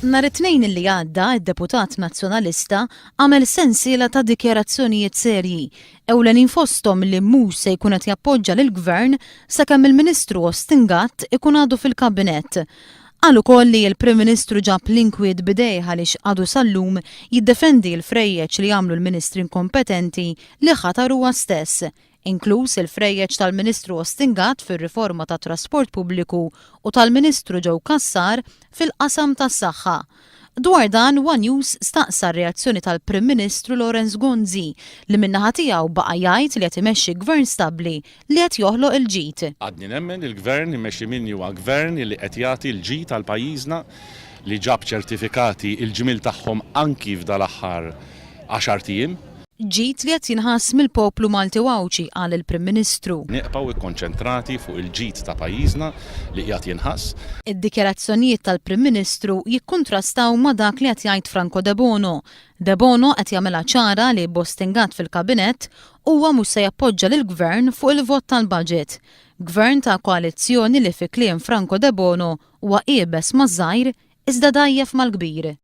Nhar it-tnejn li għadda, id-deputat nazzjonalista għamel sensiela ta' dikjarazzjonijiet serji ewlenin fosthom li mhux se jkun qed jappoġġja lill-Gvern sakemm il-Ministru Ostingat ikun għadu fil-Kabinett. Qal ukoll li l-Prim Ministru ġab l-inkwiet bidejh għaliex għadu sal-lum jiddefendi l-frejjeġ li jagħmlu l-Ministri inkompetenti li ħatar huwa stess, inkluż il-frejjeġ tal-Ministru Ostingat fir-riforma tat-trasport pubbliku u tal-Ministru Joe Cassar fil-qasam tas-saħħa. Dwar dan, One News staqsa r-reazzjoni tal-Prim Ministru Lawrence Gonzi li min-naħa tiegħu baqa' jgħid li qed imexxi gvern stabbli li qed joħloq il-ġid. Għadni nemmen il-gvern imexxi minni huwa gvern li qed jagħti l-ġid għal pajjiżna li ġab ċertifikati il-ġimil tagħhom anki f'dal-aħħar 10 tiem. Ġid li qed jinħass mill-poplu Malti Wawċi qal il-Prim Ministru. Neqgħu ikkonċentrati fuq il-ġid ta' pajjiżna li qiegħed jinħass. Id-dikjarazzjonijiet tal-Prim Ministru jikkuntrastaw ma' dak li qed jgħid Franco De Bono. De Bono qed jagħmilha ċara li Bostingat fil-Kabinett huwa mhux se jappoġġja lill-Gvern fuq il-vot tal-Baġit. Gvern ta' koalizzjoni li fi kliem Franco De Bono huwa qiebes maż-żgħir iżda dajjef mal-kbir.